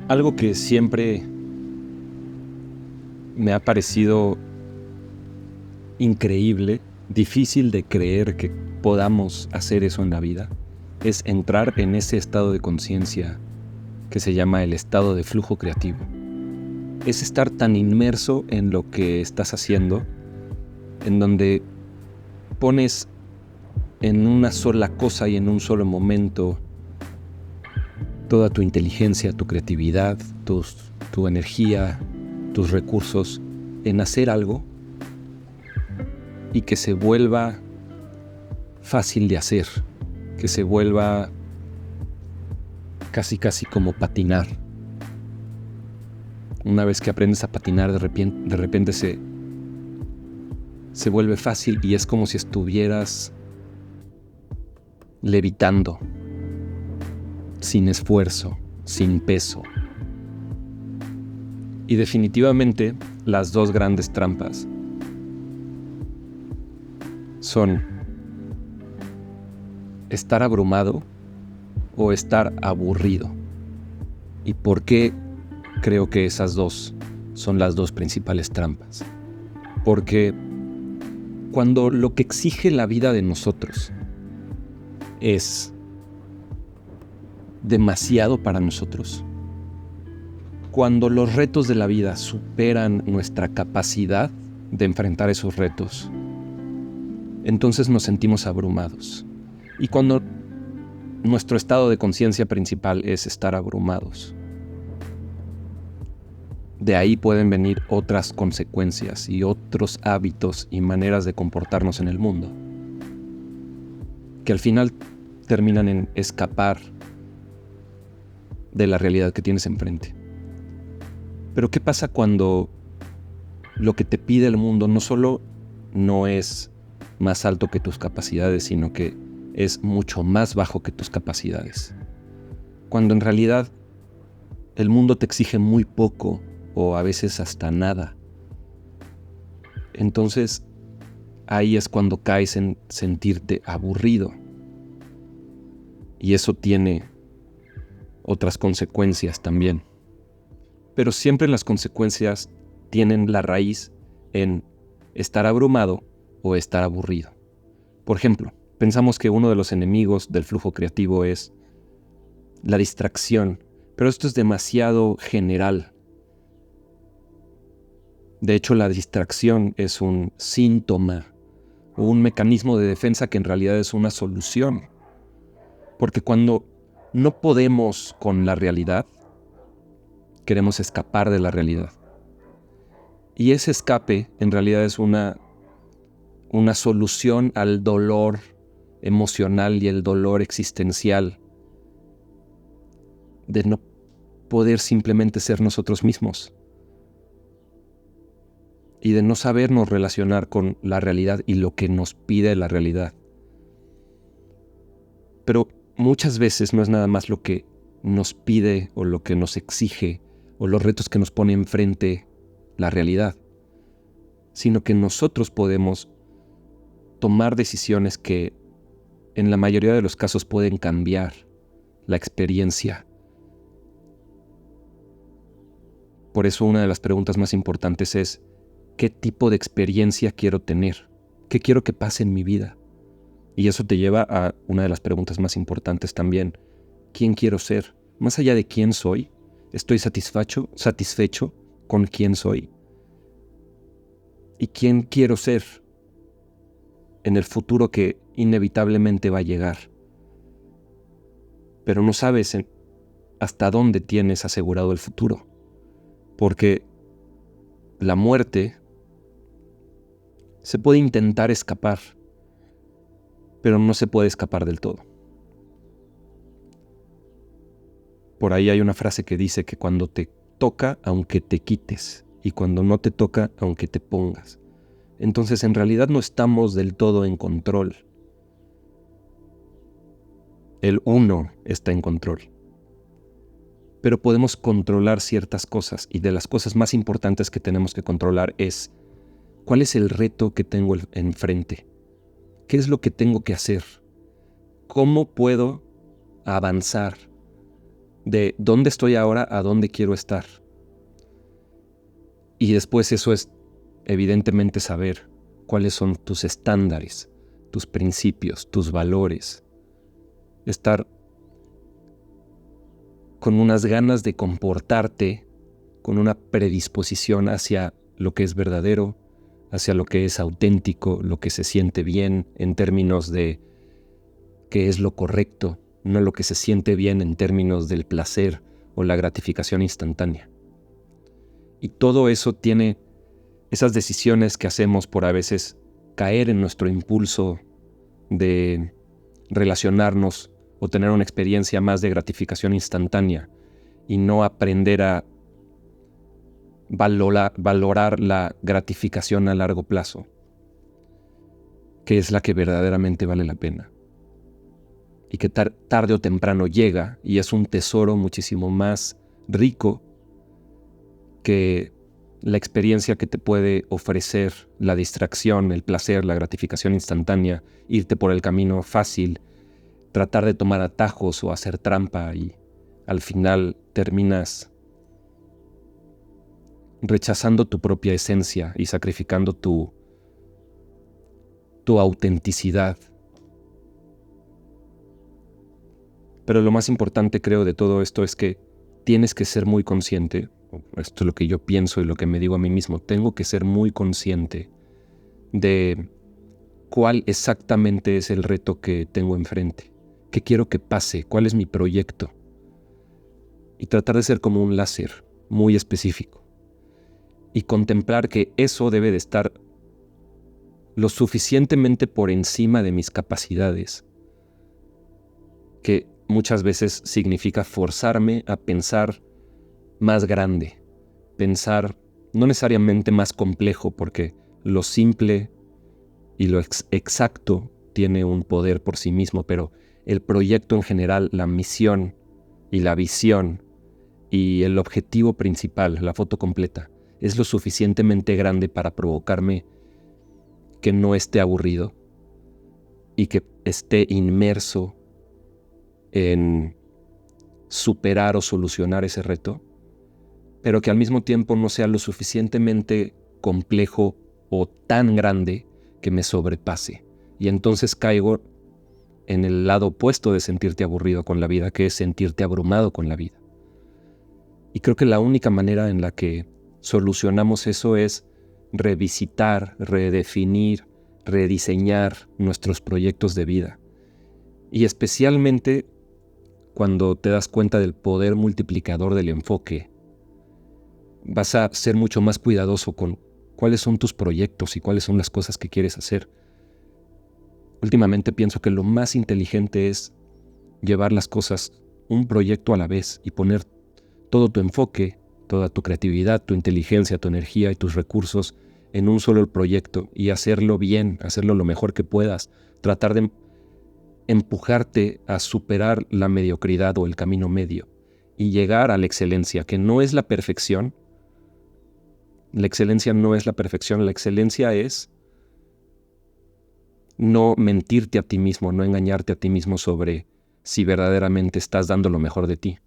Algo que siempre me ha parecido increíble, difícil de creer que podamos hacer eso en la vida, es entrar en ese estado de conciencia que se llama el estado de flujo creativo. Es estar tan inmerso en lo que estás haciendo, en donde pones en una sola cosa y en un solo momento toda tu inteligencia, tu creatividad, tu energía, tus recursos en hacer algo y que se vuelva fácil de hacer, que se vuelva casi como patinar. Una vez que aprendes a patinar, de repente se vuelve fácil y es como si estuvieras levitando, sin esfuerzo, sin peso. Y definitivamente las dos grandes trampas son estar abrumado o estar aburrido. ¿Y por qué creo que esas dos son las dos principales trampas? Porque cuando lo que exige la vida de nosotros es demasiado para nosotros, cuando los retos de la vida superan nuestra capacidad de enfrentar esos retos, entonces nos sentimos abrumados. Y cuando nuestro estado de conciencia principal es estar abrumados, de ahí pueden venir otras consecuencias y otros hábitos y maneras de comportarnos en el mundo, que al final terminan en escapar de la realidad que tienes enfrente. Pero ¿qué pasa cuando lo que te pide el mundo no solo no es más alto que tus capacidades, sino que es mucho más bajo que tus capacidades? Cuando en realidad el mundo te exige muy poco o a veces hasta nada. Entonces ahí es cuando caes en sentirte aburrido. Y eso tiene otras consecuencias también. Pero siempre las consecuencias tienen la raíz en estar abrumado o estar aburrido. Por ejemplo, pensamos que uno de los enemigos del flujo creativo es la distracción, pero esto es demasiado general. De hecho, la distracción es un síntoma o un mecanismo de defensa que en realidad es una solución. Porque cuando no podemos con la realidad, queremos escapar de la realidad. Y ese escape en realidad es una solución al dolor emocional y el dolor existencial de no poder simplemente ser nosotros mismos y de no sabernos relacionar con la realidad y lo que nos pide la realidad. Pero muchas veces no es nada más lo que nos pide o lo que nos exige o los retos que nos pone enfrente la realidad, sino que nosotros podemos tomar decisiones que en la mayoría de los casos pueden cambiar la experiencia. Por eso una de las preguntas más importantes es: ¿qué tipo de experiencia quiero tener? ¿Qué quiero que pase en mi vida? Y eso te lleva a una de las preguntas más importantes también: ¿quién quiero ser? Más allá de quién soy, ¿estoy satisfecho con quién soy? ¿Y quién quiero ser en el futuro que inevitablemente va a llegar? Pero no sabes hasta dónde tienes asegurado el futuro, porque la muerte se puede intentar escapar, pero no se puede escapar del todo. Por ahí hay una frase que dice que cuando te toca, aunque te quites, y cuando no te toca, aunque te pongas. Entonces, en realidad no estamos del todo en control. El uno está en control. Pero podemos controlar ciertas cosas, y de las cosas más importantes que tenemos que controlar es: ¿cuál es el reto que tengo enfrente? ¿Qué es lo que tengo que hacer? ¿Cómo puedo avanzar de dónde estoy ahora a dónde quiero estar. Y después eso es evidentemente saber cuáles son tus estándares, tus principios, tus valores. Estar con unas ganas de comportarte, con una predisposición hacia lo que es verdadero, hacia lo que es auténtico, lo que se siente bien en términos de qué es lo correcto, no lo que se siente bien en términos del placer o la gratificación instantánea. Y todo eso tiene esas decisiones que hacemos por a veces caer en nuestro impulso de relacionarnos o tener una experiencia más de gratificación instantánea y no aprender a valorar la gratificación a largo plazo, que es la que verdaderamente vale la pena. Y que tarde o temprano llega y es un tesoro muchísimo más rico que la experiencia que te puede ofrecer la distracción, el placer, la gratificación instantánea, irte por el camino fácil, tratar de tomar atajos o hacer trampa y al final terminas rechazando tu propia esencia y sacrificando tu autenticidad. Pero lo más importante, creo, de todo esto es que tienes que ser muy consciente, esto es lo que yo pienso y lo que me digo a mí mismo, tengo que ser muy consciente de cuál exactamente es el reto que tengo enfrente, qué quiero que pase, cuál es mi proyecto, y tratar de ser como un láser muy específico y contemplar que eso debe de estar lo suficientemente por encima de mis capacidades, que muchas veces significa forzarme a pensar más grande, pensar no necesariamente más complejo, porque lo simple y lo exacto tiene un poder por sí mismo, pero el proyecto en general, la misión y la visión y el objetivo principal, la foto completa, es lo suficientemente grande para provocarme que no esté aburrido y que esté inmerso en superar o solucionar ese reto, pero que al mismo tiempo no sea lo suficientemente complejo o tan grande que me sobrepase. Y entonces caigo en el lado opuesto de sentirte aburrido con la vida, que es sentirte abrumado con la vida. Y creo que la única manera en la que solucionamos eso es revisitar, redefinir, rediseñar nuestros proyectos de vida. Y especialmente cuando te das cuenta del poder multiplicador del enfoque, vas a ser mucho más cuidadoso con cuáles son tus proyectos y cuáles son las cosas que quieres hacer. Últimamente pienso que lo más inteligente es llevar las cosas un proyecto a la vez y poner todo tu enfoque, toda tu creatividad, tu inteligencia, tu energía y tus recursos en un solo proyecto y hacerlo bien, hacerlo lo mejor que puedas, tratar de empujarte a superar la mediocridad o el camino medio y llegar a la excelencia, que no es la perfección. La excelencia no es la perfección, la excelencia es no mentirte a ti mismo, no engañarte a ti mismo sobre si verdaderamente estás dando lo mejor de ti.